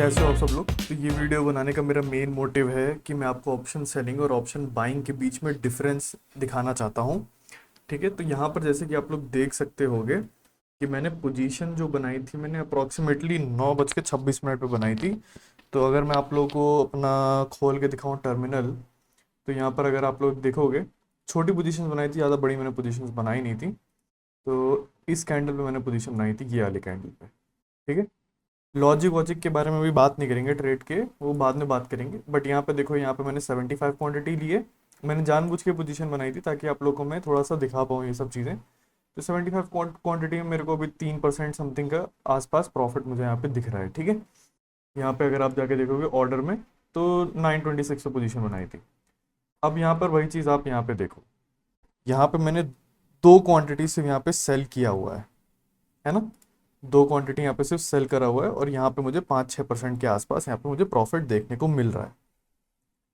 कैसे हो आप सब लोग। तो ये वीडियो बनाने का मेरा मेन मोटिव है कि मैं आपको ऑप्शन सेलिंग और ऑप्शन बाइंग के बीच में डिफरेंस दिखाना चाहता हूँ। ठीक है, तो यहाँ पर जैसे कि आप लोग देख सकते होंगे कि मैंने पोजीशन जो बनाई थी मैंने अप्रॉक्सीमेटली 9:26 पे बनाई थी। तो अगर मैं आप लोगों को अपना खोल के दिखाऊं टर्मिनल, तो यहाँ पर अगर आप लोग देखोगे छोटी पोजीशन बनाई थी, ज़्यादा बड़ी मैंने पोजीशन बनाई नहीं थी। तो इस कैंडल पे मैंने पोजीशन बनाई थी, ये वाले कैंडल पे। ठीक है, लॉजिक वॉजिक के बारे में भी बात नहीं करेंगे, ट्रेड के वो बाद में बात करेंगे। बट यहाँ पे देखो, यहाँ पे मैंने 75 क्वांटिटी ली है। मैंने जानबूझ के पोजीशन बनाई थी ताकि आप लोगों को मैं थोड़ा सा दिखा पाऊँ ये सब चीज़ें। तो 75 क्वांटिटी में मेरे को अभी 3% समथिंग का आसपास प्रॉफिट मुझे यहाँ पे दिख रहा है। ठीक है, यहाँ पे अगर आप जाके देखोगे ऑर्डर में, तो 926 पे पोजीशन बनाई थी। अब यहाँ पर वही चीज़ आप यहाँ पे देखो, यहाँ पे मैंने दो क्वांटिटी से यहाँ पे सेल किया हुआ है ना। दो क्वांटिटी यहाँ पे सिर्फ सेल करा हुआ है और यहाँ पे मुझे 5-6% के आसपास यहाँ पे मुझे प्रॉफिट देखने को मिल रहा है।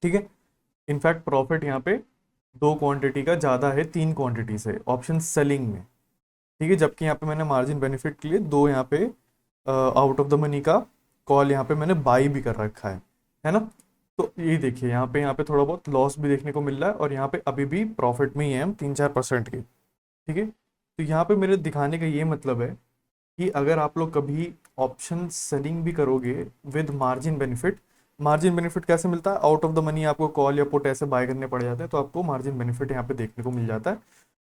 ठीक है, इनफैक्ट प्रॉफिट यहाँ पे दो क्वांटिटी का ज़्यादा है तीन क्वांटिटी से ऑप्शन सेलिंग में। ठीक है, जबकि यहाँ पे मैंने मार्जिन बेनिफिट के लिए दो यहाँ पे आउट ऑफ द मनी का कॉल यहाँ पे मैंने बाई भी कर रखा है ना। तो ये देखिए, यहाँ पे थोड़ा बहुत लॉस भी देखने को मिल रहा है और यहाँ पे अभी भी प्रॉफिट में ही है हम 3-4% के। ठीक है, तो यहाँ पे मेरे दिखाने का ये मतलब है कि अगर आप लोग कभी ऑप्शन सेलिंग भी करोगे विद मार्जिन बेनिफिट कैसे मिलता है, आउट ऑफ द मनी आपको कॉल या पुट ऐसे बाय करने पड़ जाते हैं, तो आपको मार्जिन बेनिफिट यहाँ पे देखने को मिल जाता है।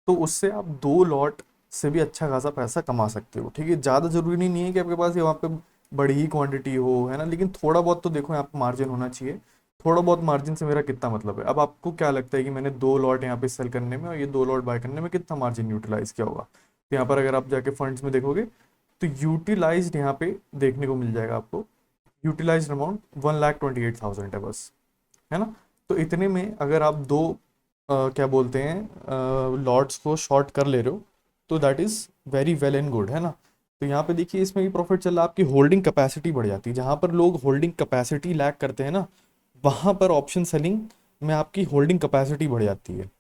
तो उससे आप दो लॉट से भी अच्छा खासा पैसा कमा सकते हो। ठीक है, ज़्यादा जरूरी नहीं है कि आपके पास ये वहाँ पे बड़ी ही क्वांटिटी हो, है ना, लेकिन थोड़ा बहुत तो देखो यहाँ पे मार्जिन होना चाहिए। थोड़ा बहुत मार्जिन से मेरा कितना मतलब है, अब आपको क्या लगता है कि मैंने दो लॉट यहाँ पे सेल करने में और ये दो लॉट बाय करने में कितना मार्जिन यूटिलाइज किया होगा। तो यहाँ पर अगर आप जाके फंड्स में देखोगे तो यूटिलाइज्ड यहाँ पे देखने को मिल जाएगा आपको। यूटिलाइज्ड अमाउंट 1,28,000 है बस, है ना। तो इतने में अगर आप दो क्या बोलते हैं लॉट्स को शॉर्ट कर ले रहे हो, तो that is very well and good, है ना। तो यहाँ पे देखिए इसमें भी प्रॉफिट चल रहा है, आपकी होल्डिंग कैपेसिटी बढ़ जाती है। जहाँ पर लोग होल्डिंग कैपेसिटी लैक करते हैं ना, वहाँ पर ऑप्शन सेलिंग में आपकी होल्डिंग कैपेसिटी बढ़ जाती है।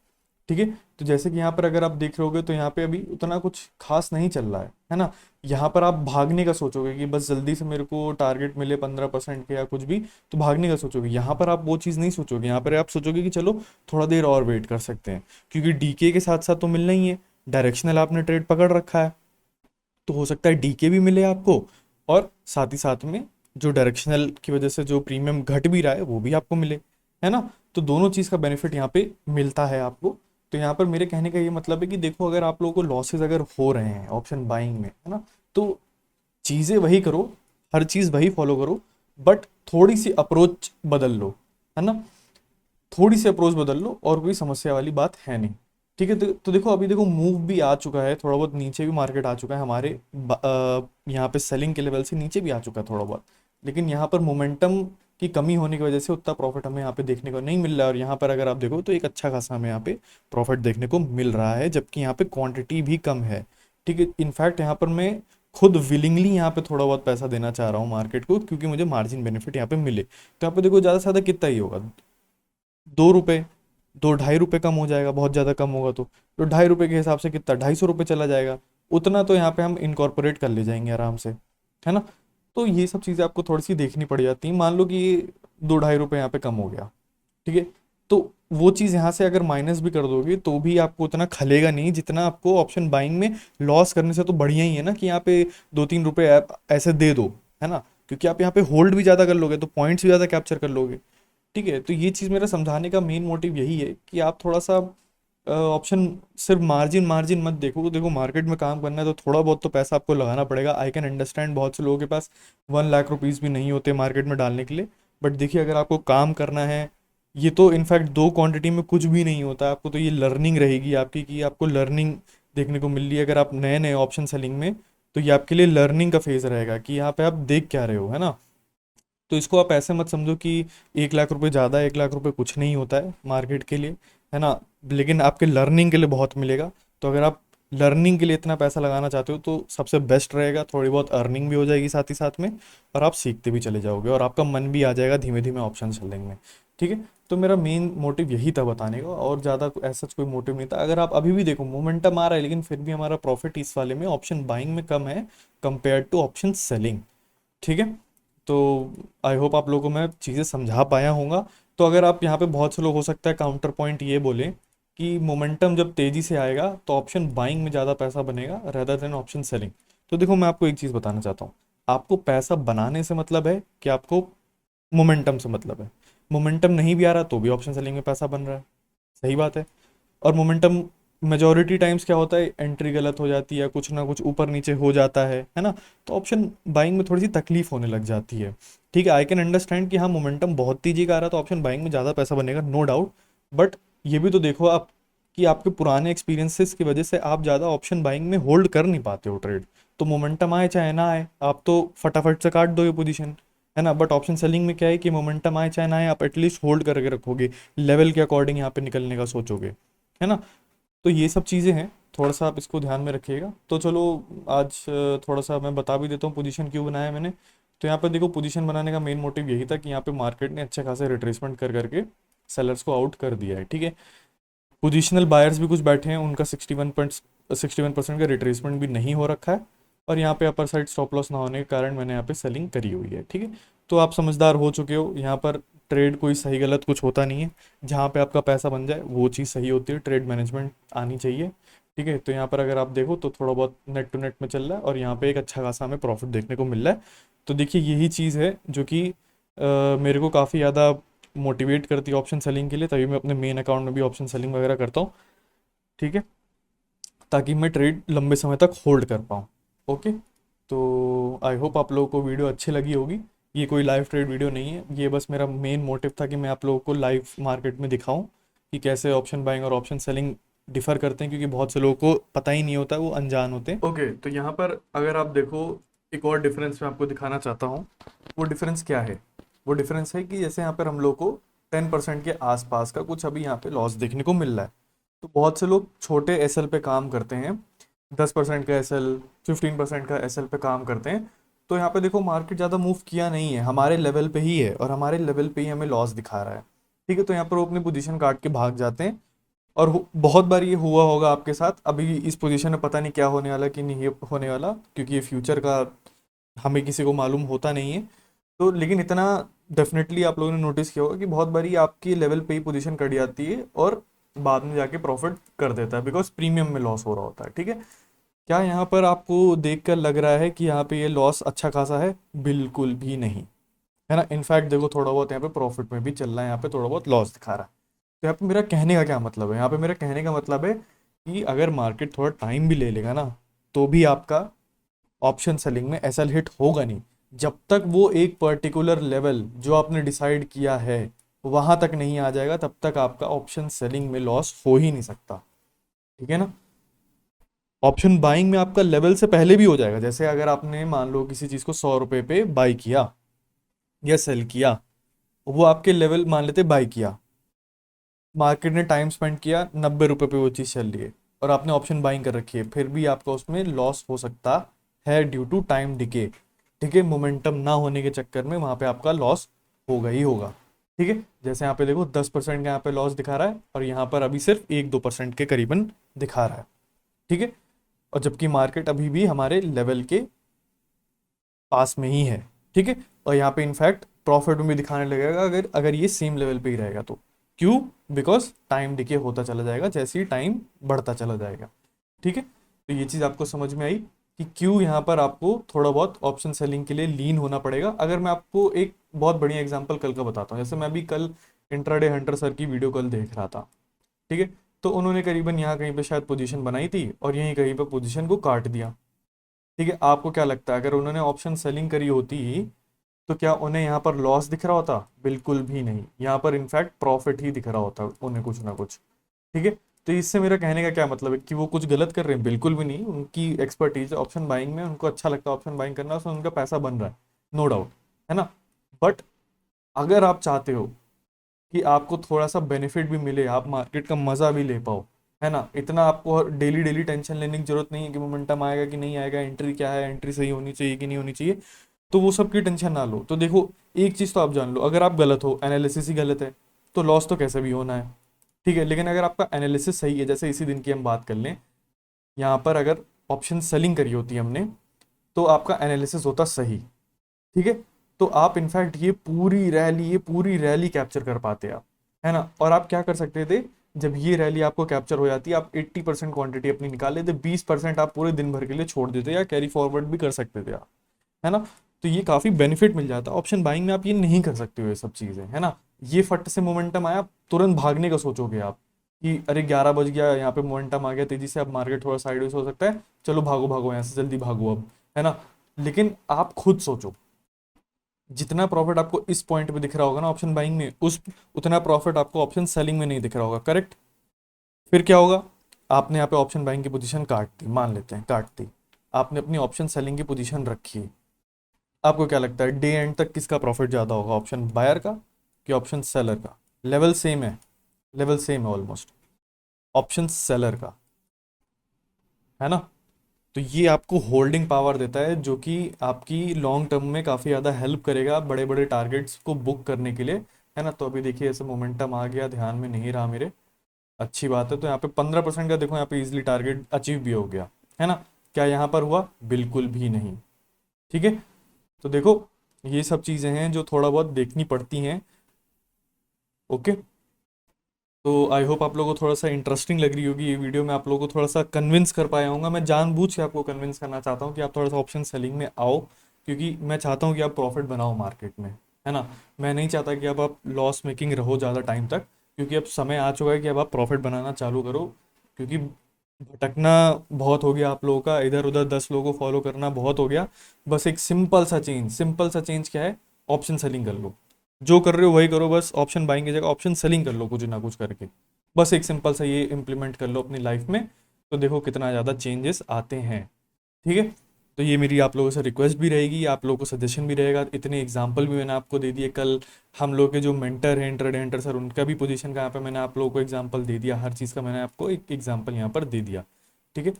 ठीक है, तो जैसे कि यहाँ पर अगर आप देख रहे होगे तो यहाँ पे अभी उतना कुछ खास नहीं चल रहा है ना। यहाँ पर आप भागने का सोचोगे कि बस जल्दी से मेरे को टारगेट मिले 15% के या कुछ भी, तो भागने का सोचोगे। यहाँ पर आप वो चीज़ नहीं सोचोगे, यहाँ पर आप सोचोगे कि चलो थोड़ा देर और वेट कर सकते हैं, क्योंकि डीके के साथ साथ तो मिलना ही है। डायरेक्शनल आपने ट्रेड पकड़ रखा है, तो हो सकता है डीके भी मिले आपको, और साथ ही साथ में जो डायरेक्शनल की वजह से जो प्रीमियम घट भी रहा है वो भी आपको मिले, है ना। तो दोनों चीज़ का बेनिफिट यहाँ पे मिलता है आपको। तो यहाँ पर मेरे कहने का ये मतलब है कि देखो, अगर आप लोगों को लॉसेस अगर हो रहे हैं ऑप्शन बाइंग में, है ना, तो चीज़ें वही करो, हर चीज़ वही फॉलो करो, बट थोड़ी सी अप्रोच बदल लो, है ना। थोड़ी सी अप्रोच बदल लो और कोई समस्या वाली बात है नहीं। ठीक है, तो देखो अभी देखो मूव भी आ चुका है, थोड़ा बहुत नीचे भी मार्केट आ चुका है हमारे यहाँ पे सेलिंग के लेवल से नीचे भी आ चुका है थोड़ा बहुत। लेकिन यहाँ पर मोमेंटम की कमी होने की वजह से उतना प्रॉफिट हमें यहाँ पे देखने को नहीं मिल रहा है। और यहाँ पर अगर आप देखो तो एक अच्छा खासा हमें यहाँ पे प्रॉफिट देखने को मिल रहा है, जबकि यहाँ पे क्वांटिटी भी कम है। ठीक है, इनफैक्ट यहाँ पर मैं खुद विलिंगली यहाँ पे थोड़ा बहुत पैसा देना चाह रहा हूँ मार्केट को, क्योंकि मुझे मार्जिन बेनिफिट यहाँ पे मिले। तो यहाँ पे देखो ज़्यादा से ज़्यादा कितना ही होगा, 2 रुपये, 2-2.5 रुपये कम हो जाएगा, बहुत ज़्यादा कम होगा तो 2.5 रुपये के हिसाब से कितना 250 रुपये चला जाएगा। उतना तो यहाँ पे हम इनकॉर्पोरेट कर ले जाएंगे आराम से, है ना। तो ये सब चीज़ें आपको थोड़ी सी देखनी पड़ जाती हैं। मान लो कि ये 2-2.5 रुपये यहाँ पे कम हो गया, ठीक है, तो वो चीज़ यहाँ से अगर माइनस भी कर दोगे तो भी आपको उतना खलेगा नहीं जितना आपको ऑप्शन बाइंग में लॉस करने से। तो बढ़िया ही है ना कि यहाँ पे 2-3 रुपये आप ऐसे दे दो, है ना, क्योंकि आप यहाँ पे होल्ड भी ज़्यादा कर लोगे तो पॉइंट्स भी ज़्यादा कैप्चर कर लोगे। ठीक है, तो ये चीज़ मेरा समझाने का मेन मोटिव यही है कि आप थोड़ा सा ऑप्शन सिर्फ मार्जिन मार्जिन मत देखो। देखो मार्केट में काम करना है तो थोड़ा बहुत तो पैसा आपको लगाना पड़ेगा। आई कैन अंडरस्टैंड बहुत से लोगों के पास 1 लाख रुपीज़ भी नहीं होते मार्केट में डालने के लिए। बट देखिए, अगर आपको काम करना है, ये तो इनफैक्ट दो क्वांटिटी में कुछ भी नहीं होता आपको, तो ये लर्निंग रहेगी आपकी कि आपको लर्निंग देखने को मिल रही है। अगर आप नए नए ऑप्शन सेलिंग में, तो ये आपके लिए लर्निंग का फेज़ रहेगा कि यहाँ पे आप देख क्या रहे हो, है ना। तो इसको आप ऐसे मत समझो कि 1 लाख रुपए ज़्यादा, 1 लाख रुपए कुछ नहीं होता है मार्केट के लिए, है ना। लेकिन आपके लर्निंग के लिए बहुत मिलेगा। तो अगर आप लर्निंग के लिए इतना पैसा लगाना चाहते हो तो सबसे बेस्ट रहेगा, थोड़ी बहुत अर्निंग भी हो जाएगी साथ ही साथ में, और आप सीखते भी चले जाओगे और आपका मन भी आ जाएगा धीमे धीमे ऑप्शन सेलिंग में। ठीक है, तो मेरा मेन मोटिव यही था बताने का, और ज़्यादा ऐसा कोई मोटिव नहीं था। अगर आप अभी भी देखो मोमेंटम आ रहा है, लेकिन फिर भी हमारा प्रॉफिट इस वाले में ऑप्शन बाइंग में कम है कंपेयर टू ऑप्शन सेलिंग। ठीक है, तो आई होप आप लोगों को मैं चीज़ें समझा पाया होऊंगा। तो अगर आप यहाँ पे बहुत से लोग हो सकता है काउंटर पॉइंट ये बोलें कि मोमेंटम जब तेज़ी से आएगा तो ऑप्शन बाइंग में ज़्यादा पैसा बनेगा रेदर देन ऑप्शन सेलिंग। तो देखो मैं आपको एक चीज़ बताना चाहता हूँ, आपको पैसा बनाने से मतलब है कि आपको मोमेंटम से मतलब है? मोमेंटम नहीं भी आ रहा तो भी ऑप्शन सेलिंग में पैसा बन रहा है, सही बात है। और मोमेंटम मेजॉरिटी टाइम्स क्या होता है, एंट्री गलत हो जाती है, कुछ ना कुछ ऊपर नीचे हो जाता है ना। तो ऑप्शन बाइंग में थोड़ी सी तकलीफ होने लग जाती है। ठीक है, आई कैन अंडरस्टैंड कि हाँ मोमेंटम बहुत तेजी का आ रहा है तो ऑप्शन बाइंग में ज़्यादा पैसा बनेगा, नो डाउट। बट ये भी तो देखो आप कि आपके पुराने एक्सपीरियंसेस की वजह से आप ज़्यादा ऑप्शन बाइंग में होल्ड कर नहीं पाते हो ट्रेड। तो मोमेंटम आए चाहे ना आए आप तो फटाफट से काट दो ये पोजीशन, है ना। बट ऑप्शन सेलिंग में क्या है कि मोमेंटम आए चाहे ना आए आप एटलीस्ट होल्ड करके रखोगे, लेवल के अकॉर्डिंग यहाँ पे निकलने का सोचोगे, है ना। तो ये सब चीज़ें हैं, थोड़ा सा आप इसको ध्यान में रखिएगा। तो चलो आज थोड़ा सा मैं बता भी देता हूँ पोजीशन क्यों बनाया मैंने। तो यहाँ पर देखो पोजीशन बनाने का मेन मोटिव यही था कि यहाँ पे मार्केट ने अच्छे खासे रिट्रेसमेंट कर करके सेलर्स को आउट कर दिया है, ठीक है। पोजिशनल बायर्स भी कुछ बैठे हैं, उनका 61% का रिट्रेसमेंट भी नहीं हो रखा है। और यहाँ पे अपर साइड स्टॉप लॉस ना होने के कारण मैंने यहाँ पे सेलिंग करी हुई है, ठीक है। तो आप समझदार हो चुके हो, यहाँ पर ट्रेड कोई सही गलत कुछ होता नहीं है, जहाँ पे आपका पैसा बन जाए वो चीज़ सही होती है, ट्रेड मैनेजमेंट आनी चाहिए, ठीक है। तो यहाँ पर अगर आप देखो तो थोड़ा बहुत नेट टू नेट में चल रहा है और यहाँ पे एक अच्छा खासा हमें प्रॉफिट देखने को मिल रहा है। तो देखिए यही चीज़ है जो कि मेरे को काफ़ी ज़्यादा मोटिवेट करती है ऑप्शन सेलिंग के लिए, तभी मैं अपने मेन अकाउंट में भी ऑप्शन सेलिंग वगैरह करता हूँ, ठीक है, ताकि मैं ट्रेड लंबे समय तक होल्ड कर पाऊँ। ओके, तो आई होप आप लोगों को वीडियो अच्छी लगी होगी। ये कोई लाइव ट्रेड वीडियो नहीं है, ये बस मेरा मेन मोटिव था कि मैं आप लोगों को लाइव मार्केट में दिखाऊं कि कैसे ऑप्शन बाइंग और ऑप्शन सेलिंग डिफर करते हैं, क्योंकि बहुत से लोगों को पता ही नहीं होता, वो अनजान होते हैं। ओके, तो यहाँ पर अगर आप देखो एक और डिफरेंस मैं आपको दिखाना चाहता हूँ। वो डिफरेंस क्या है? वो डिफरेंस है कि जैसे यहाँ पर हम लोग को 10% के आसपास का कुछ अभी यहाँ पे लॉस देखने को मिल रहा है। तो बहुत से लोग छोटे एसएल पे काम करते हैं, 10% का एसएल, 15% का एसएल पे काम करते हैं। तो यहाँ पे देखो मार्केट ज़्यादा मूव किया नहीं है, हमारे लेवल पे ही है और हमारे लेवल पे ही हमें लॉस दिखा रहा है, ठीक है। तो यहाँ पर वो अपनी पोजीशन काट के भाग जाते हैं। और बहुत बार ये हुआ होगा आपके साथ, अभी इस पोजीशन में पता नहीं क्या होने वाला कि नहीं होने वाला, क्योंकि ये फ्यूचर का हमें किसी को मालूम होता नहीं है। तो लेकिन इतना डेफिनेटली आप लोगों ने नोटिस किया होगा कि बहुत बारी आपकी लेवल पे ही पोजीशन कट जाती है और बाद में जाके प्रॉफिट कर देता है, बिकॉज प्रीमियम में लॉस हो रहा होता है, ठीक है। क्या यहाँ पर आपको देखकर लग रहा है कि यहाँ पे ये लॉस अच्छा खासा है? बिल्कुल भी नहीं, है ना। इनफैक्ट देखो थोड़ा बहुत यहाँ पे प्रॉफिट में भी चल रहा है, यहाँ पे थोड़ा बहुत लॉस दिखा रहा है। तो यहाँ पे मेरा कहने का क्या मतलब है? यहाँ पे मेरा कहने का मतलब है कि अगर मार्केट थोड़ा टाइम भी ले लेगा ना, तो भी आपका ऑप्शन सेलिंग में एसएल हिट होगा नहीं, जब तक वो एक पर्टिकुलर लेवल जो आपने डिसाइड किया है वहां तक नहीं आ जाएगा, तब तक आपका ऑप्शन सेलिंग में लॉस हो ही नहीं सकता, ठीक है ना। ऑप्शन बाइंग में आपका लेवल से पहले भी हो जाएगा, जैसे अगर आपने मान लो किसी चीज को 100 रुपए पे बाई किया या सेल किया, वो आपके लेवल मान लेते बाई किया, मार्केट ने टाइम स्पेंड किया, 90 रुपए पे वो चीज़ चल रही है और आपने ऑप्शन बाइंग कर रखी है, फिर भी आपका उसमें लॉस हो सकता है ड्यू टू टाइम डिके, ठीक है। मोमेंटम ना होने के चक्कर में वहां पे आपका लॉस होगा ही होगा, ठीक है। जैसे यहाँ पे देखो 10% का यहाँ पे लॉस दिखा रहा है और यहाँ पर अभी सिर्फ 1-2% के करीबन दिखा रहा है, ठीक है। और जबकि मार्केट अभी भी हमारे लेवल के पास में ही है, ठीक है। और यहाँ पे इनफैक्ट प्रॉफिट में भी दिखाने लगेगा अगर अगर ये सेम लेवल पे ही रहेगा तो। क्यों? बिकॉज टाइम डिके होता चला जाएगा जैसे ही टाइम बढ़ता चला जाएगा, ठीक है। तो ये चीज़ आपको समझ में आई कि क्यों यहाँ पर आपको थोड़ा बहुत ऑप्शन सेलिंग के लिए लीन होना पड़ेगा। अगर मैं आपको एक बहुत बढ़िया एग्जांपल कल का बताता हूँ, जैसे मैं भी कल इंट्राडे हंटर सर की वीडियो कल देख रहा था, ठीक है। तो उन्होंने करीबन यहाँ कहीं पे शायद पोजीशन बनाई थी और यहीं कहीं पे पोजीशन को काट दिया, ठीक है। आपको क्या लगता है अगर उन्होंने ऑप्शन सेलिंग करी होती तो क्या उन्हें यहाँ पर लॉस दिख रहा होता? बिल्कुल भी नहीं, यहाँ पर इनफैक्ट प्रॉफिट ही दिख रहा होता उन्हें कुछ ना कुछ, ठीक है। तो इससे मेरा कहने का क्या मतलब है कि वो कुछ गलत कर रहे हैं? बिल्कुल भी नहीं, उनकी एक्सपर्टीज ऑप्शन बाइंग में, उनको अच्छा लगता है ऑप्शन बाइंग करना, उसमें उनका पैसा बन रहा है, नो डाउट, है ना। बट अगर आप चाहते हो कि आपको थोड़ा सा बेनिफिट भी मिले, आप मार्केट का मजा भी ले पाओ, है ना, इतना आपको डेली डेली टेंशन लेने की जरूरत नहीं है कि मोमेंटम आएगा कि नहीं आएगा, एंट्री क्या है, एंट्री सही होनी चाहिए कि नहीं होनी चाहिए, तो वो सब की टेंशन ना लो। तो देखो एक चीज़ तो आप जान लो, अगर आप गलत हो, एनालिसिस ही गलत है, तो लॉस तो कैसे भी होना है, ठीक है। लेकिन अगर आपका एनालिसिस सही है, जैसे इसी दिन की हम बात कर लें, यहाँ पर अगर ऑप्शन सेलिंग करी होती हमने तो आपका एनालिसिस होता सही, ठीक है। तो आप इनफैक्ट ये पूरी रैली कैप्चर कर पाते आप, है ना। और आप क्या कर सकते थे, जब ये रैली आपको कैप्चर हो जाती है, आप 80% क्वांटिटी अपनी निकाल लेते, 20% आप पूरे दिन भर के लिए छोड़ देते या कैरी फॉरवर्ड भी कर सकते थे आप, है ना। तो ये काफी बेनिफिट मिल जाता है। ऑप्शन बाइंग में आप ये नहीं कर सकते हो ये सब चीजें, है ना। ये फट से मोमेंटम आया, तुरंत भागने का सोचोगे आप कि अरे 11 बज गया, यहाँ पे मोमेंटम आ गया तेजी से, अब मार्केट थोड़ा साइडवेज हो सकता है, चलो भागो भागो यहाँ से, जल्दी भागो अब, है ना। लेकिन आप खुद सोचो, जितना प्रॉफिट आपको इस पॉइंट पे दिख रहा होगा ना ऑप्शन बाइंग में, उस उतना प्रॉफिट आपको ऑप्शन सेलिंग में नहीं दिख रहा होगा, करेक्ट। फिर क्या होगा, आपने यहाँ पे ऑप्शन बाइंग की पोजीशन काट दी, मान लेते हैं काट दी, आपने अपनी ऑप्शन सेलिंग की पोजीशन रखी। आपको क्या लगता है डे एंड तक किसका प्रॉफिट ज्यादा होगा, ऑप्शन बायर का कि ऑप्शन सेलर का? लेवल सेम है, लेवल सेम है ऑलमोस्ट, ऑप्शन सेलर का, है ना। तो ये आपको होल्डिंग पावर देता है, जो कि आपकी लॉन्ग टर्म में काफ़ी ज़्यादा हेल्प करेगा बड़े बड़े टारगेट्स को बुक करने के लिए, है ना। तो अभी देखिए ऐसे मोमेंटम आ गया, ध्यान में नहीं रहा मेरे, अच्छी बात है। तो यहाँ पे 15% का देखो, यहाँ पे इजिली टारगेट अचीव भी हो गया, है ना। क्या यहाँ पर हुआ, बिल्कुल भी नहीं, ठीक है। तो देखो ये सब चीज़ें हैं जो थोड़ा बहुत देखनी पड़ती हैं, ओके। तो आई होप आप लोगों को थोड़ा सा इंटरेस्टिंग लग रही होगी ये वीडियो, मैं आप लोगों को थोड़ा सा कन्विंस कर पाया हूँ। मैं जानबूझ के आपको कन्विंस करना चाहता हूँ कि आप थोड़ा सा ऑप्शन सेलिंग में आओ, क्योंकि मैं चाहता हूँ कि आप प्रॉफिट बनाओ मार्केट में, है ना। मैं नहीं चाहता कि अब आप लॉस मेकिंग रहो ज़्यादा टाइम तक, क्योंकि अब समय आ चुका है कि अब आप प्रॉफिट बनाना चालू करो। क्योंकि भटकना बहुत हो गया आप लोगों का, इधर उधर 10 लोगों को फॉलो करना बहुत हो गया। बस एक सिंपल सा चेंज क्या है, ऑप्शन सेलिंग कर लो, जो कर रहे हो वही करो, बस ऑप्शन बाइंग की जगह ऑप्शन सेलिंग कर लो कुछ ना कुछ करके। बस एक सिंपल सा ये इम्प्लीमेंट कर लो अपनी लाइफ में, तो देखो कितना ज़्यादा चेंजेस आते हैं, ठीक है। तो ये मेरी आप लोगों से रिक्वेस्ट भी रहेगी, आप लोगों को सजेशन भी रहेगा। इतने एग्जाम्पल भी मैंने आपको दे दिए, कल हम लोग के जो मेंटर हैं इंट्राडे एंटर सर, उनका भी पोजीशन का यहाँ पे मैंने आप लोगों को एग्जाम्पल दे दिया, हर चीज़ का मैंने आपको एक एग्जाम्पल यहाँ पर दे दिया, ठीक है।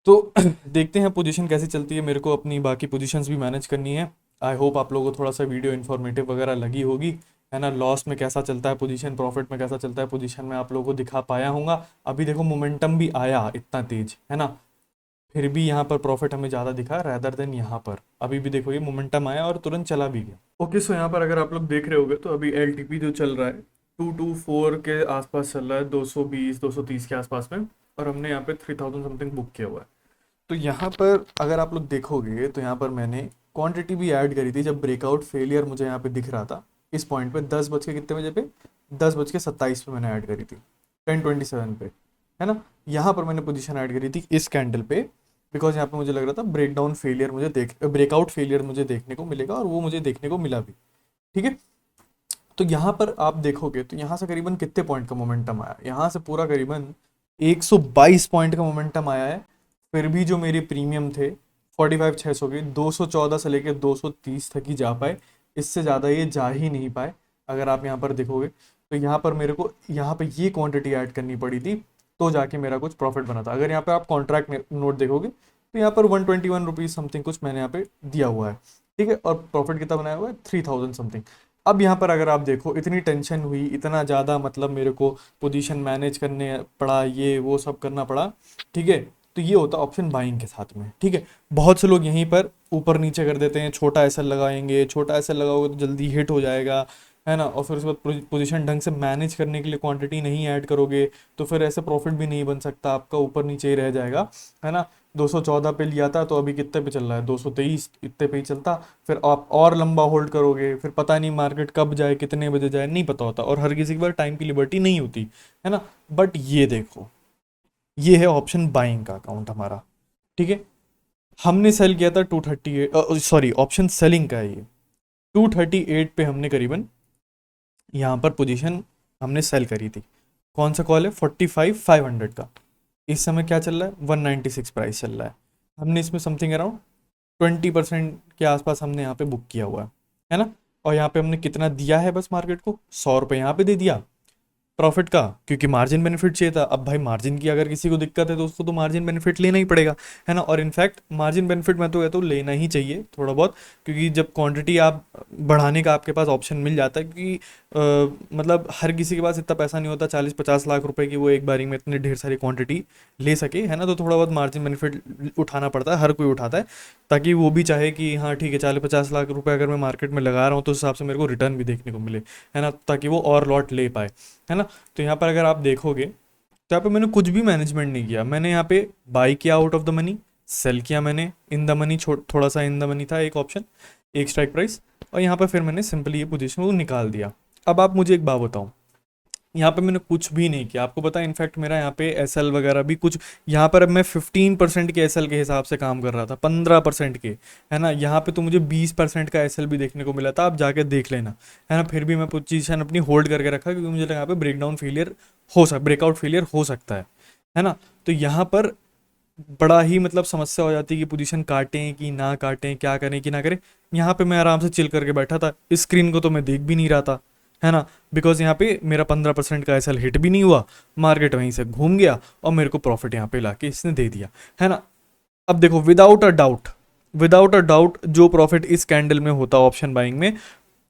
तो देखते हैं पोजीशन कैसी चलती है, मेरे को अपनी बाकी पोजीशंस भी मैनेज करनी है। आई होप आप लोगों को थोड़ा सा वीडियो इन्फॉर्मेटिव वगैरह लगी होगी, है ना। लॉस में कैसा चलता है पोजीशन, प्रॉफिट में कैसा चलता है पोजीशन, में आप लोगों को दिखा पाया हूँगा। अभी देखो मोमेंटम भी आया इतना तेज, है ना, फिर भी यहाँ पर प्रॉफिट हमें ज़्यादा दिखा रैदर देन यहाँ पर। अभी भी देखो ये मोमेंटम आया और तुरंत चला भी गया, ओके। सो यहाँ पर अगर आप लोग देख रहे होगे तो अभी एल जो चल रहा है 224 के आसपास चल रहा है, 220 230 के आसपास में, और हमने यहाँ पे 3000 समथिंग बुक किया हुआ है। तो यहाँ पर अगर आप लोग देखोगे तो यहाँ पर मैंने क्वांटिटी भी ऐड करी थी, जब ब्रेकआउट फेलियर मुझे यहाँ पे दिख रहा था इस पॉइंट पे 10 बज के कितने बजे पे, 10:27 पे मैंने ऐड करी थी, 10:27 पे, है ना। यहाँ पर मैंने पोजीशन ऐड करी थी इस कैंडल पे, बिकॉज यहाँ पे मुझे लग रहा था ब्रेकआउट फेलियर मुझे देखने को मिलेगा, और वो मुझे देखने को मिला भी, ठीक है। तो यहाँ पर आप देखोगे तो यहाँ से करीबन कितने पॉइंट का मोमेंटम आया, यहाँ से पूरा करीबन 122 पॉइंट का मोमेंटम आया है। फिर भी जो मेरे प्रीमियम थे 45,600 के, 214 से लेकर 230 तक ही जा पाए, इससे ज़्यादा ये जा ही नहीं पाए। अगर आप यहाँ पर देखोगे तो यहाँ पर मेरे को यहाँ पे ये क्वांटिटी ऐड करनी पड़ी थी, तो जाके मेरा कुछ प्रॉफिट बना था। अगर यहाँ पे आप कॉन्ट्रैक्ट नोट देखोगे तो यहाँ पर 121 रुपीज़ समथिंग कुछ मैंने यहाँ पे दिया हुआ है, ठीक है। और प्रॉफिट कितना बनाया हुआ है, 3000 समथिंग। अब यहाँ पर अगर आप देखो इतनी टेंशन हुई, इतना ज़्यादा मतलब मेरे को पोजीशन मैनेज करने पड़ा, ये वो सब करना पड़ा, ठीक है। तो ये होता है ऑप्शन बाइंग के साथ में, ठीक है। बहुत से लोग यहीं पर ऊपर नीचे कर देते हैं, छोटा एसएल लगाएंगे, छोटा एसएल लगाओगे तो जल्दी हिट हो जाएगा, है ना। और फिर उसके बाद पोजीशन ढंग से मैनेज करने के लिए क्वांटिटी नहीं ऐड करोगे तो फिर ऐसे प्रॉफिट भी नहीं बन सकता आपका, ऊपर नीचे ही रह जाएगा, है ना। 214 पे लिया था तो अभी कितने पे चल रहा है, 223 इतने पे ही चलता। फिर आप और लंबा होल्ड करोगे, फिर पता नहीं मार्केट कब जाए, कितने बजे जाए, नहीं पता होता, और हर किसी के पास टाइम की लिबर्टी नहीं होती, है ना। बट ये देखो, ये है ऑप्शन बाइंग का अकाउंट हमारा, ठीक है। हमने सेल किया था 238, सॉरी ऑप्शन सेलिंग का है ये, 238 पे हमने करीबन यहाँ पर पोजीशन हमने सेल करी थी। कौन सा कॉल है, 45,500 का। इस समय क्या चल रहा है, 196 प्राइस चल रहा है। हमने इसमें समथिंग अराउंड 20% के आसपास हमने यहाँ पे बुक किया हुआ है ना। और यहाँ पे हमने कितना दिया है बस मार्केट को, 100 रुपये यहाँ पे दे दिया, प्रॉफिट का, क्योंकि मार्जिन बेनिफिट चाहिए था। अब भाई मार्जिन की अगर किसी को दिक्कत है तो उसको तो मार्जिन बेनिफिट लेना ही पड़ेगा, है ना। और इनफैक्ट मार्जिन बेनिफिट मैं तो कहता हूँ लेना ही चाहिए थोड़ा बहुत, क्योंकि जब क्वांटिटी आप बढ़ाने का आपके पास ऑप्शन मिल जाता है, क्योंकि मतलब हर किसी के पास इतना पैसा नहीं होता 40-50 लाख रुपए की वो एक बारी में इतनी ढेर सारी क्वांटिटी ले सके, है ना। तो थोड़ा बहुत मार्जिन बेनिफिट उठाना पड़ता है, हर कोई उठाता है, ताकि वो भी चाहे कि हाँ ठीक है 40-50 लाख रुपए अगर मैं मार्केट में लगा रहा हूँ तो उस हिसाब से मेरे को रिटर्न भी देखने को मिले, है ना, ताकि वो और लॉट ले पाए, है ना। तो यहाँ पर अगर आप देखोगे तो यहाँ पे मैंने कुछ भी मैनेजमेंट नहीं किया। मैंने यहाँ पे बाई किया out of the money, sell किया मैंने इन द मनी, थोड़ा सा इन द मनी था एक ऑप्शन, एक स्ट्राइक प्राइस, और यहाँ पे फिर मैंने सिंपली ये पोजीशन को निकाल दिया। अब आप मुझे एक बात बताओ, यहाँ पे मैंने कुछ भी नहीं किया, आपको पता है इनफैक्ट मेरा यहाँ पे एसएल वगैरह भी कुछ, यहाँ पर अब मैं 15% के एसएल के हिसाब से काम कर रहा था, 15% के, है ना। यहाँ पे तो मुझे 20% का एसएल भी देखने को मिला था, आप जाके देख लेना, है ना। फिर भी मैं पोजीशन अपनी होल्ड करके रखा, क्योंकि मुझे लगा यहाँ पे ब्रेकडाउन फेलियर ब्रेकआउट फेलियर हो सकता है ना। तो यहाँ पर बड़ा ही मतलब समस्या हो जाती है कि पोजीशन काटें कि ना काटें, क्या करें कि ना करें। यहाँ पे मैं आराम से चिल करके बैठा था, इस स्क्रीन को तो मैं देख भी नहीं रहा था, है ना, बिकॉज यहाँ पे मेरा 15% का एसएल हिट भी नहीं हुआ, मार्केट वहीं से घूम गया और मेरे को प्रॉफिट यहाँ पे लाके इसने दे दिया, है ना। अब देखो विदाउट अ डाउट जो प्रॉफिट इस कैंडल में होता ऑप्शन बाइंग में,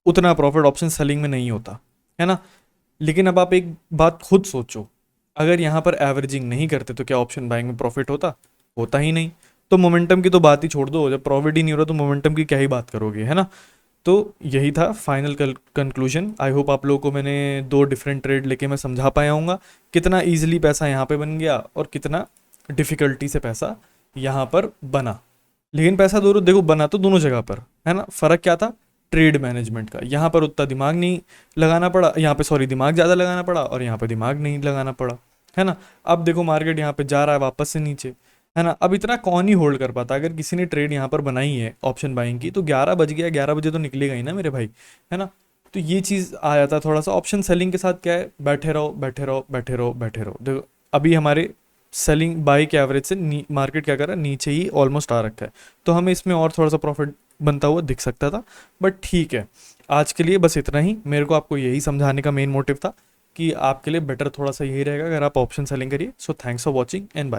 उतना प्रॉफिट ऑप्शन सेलिंग में नहीं होता, है ना। लेकिन अब आप एक बात खुद सोचो, अगर यहाँ पर एवरेजिंग नहीं करते तो क्या ऑप्शन बाइंग में प्रॉफिट होता? होता ही नहीं। तो मोमेंटम की तो बात ही छोड़ दो, जब प्रॉफिट ही नहीं हो रहा तो मोमेंटम की क्या ही बात करोगे, है ना। तो यही था फाइनल कंक्लूजन। आई होप आप लोगों को मैंने दो डिफरेंट ट्रेड लेके मैं समझा पाया हूँगा कितना इजीली पैसा यहाँ पे बन गया और कितना डिफिकल्टी से पैसा यहाँ पर बना। लेकिन पैसा दोनों देखो बना तो दोनों जगह पर, है ना। फर्क क्या था? ट्रेड मैनेजमेंट का। यहाँ पर उतना दिमाग नहीं लगाना पड़ा, यहाँ पे सॉरी दिमाग ज़्यादा लगाना पड़ा, और यहाँ पे दिमाग नहीं लगाना पड़ा, है ना। अब देखो मार्केट यहाँ पे जा रहा है वापस से नीचे, है ना। अब इतना कौन ही होल्ड कर पाता? अगर किसी ने ट्रेड यहाँ पर बनाई है ऑप्शन बाइंग की तो 11 बज गया, 11 बजे तो निकलेगा ही ना मेरे भाई, है ना। तो ये चीज़ आ जाता है थोड़ा सा। ऑप्शन सेलिंग के साथ क्या है, बैठे रहो बैठे रहो बैठे रहो बैठे रहो। देखो अभी हमारे सेलिंग बाई के एवरेज से मार्केट क्या कर रहा है, नीचे ही ऑलमोस्ट आ रखा है, तो हमें इसमें और थोड़ा सा प्रॉफिट बनता हुआ दिख सकता था, बट ठीक है। आज के लिए बस इतना ही, मेरे को आपको यही समझाने का मेन मोटिव था कि आपके लिए बेटर थोड़ा सा यही रहेगा अगर आप ऑप्शन सेलिंग करिए। So thanks for watching and bye.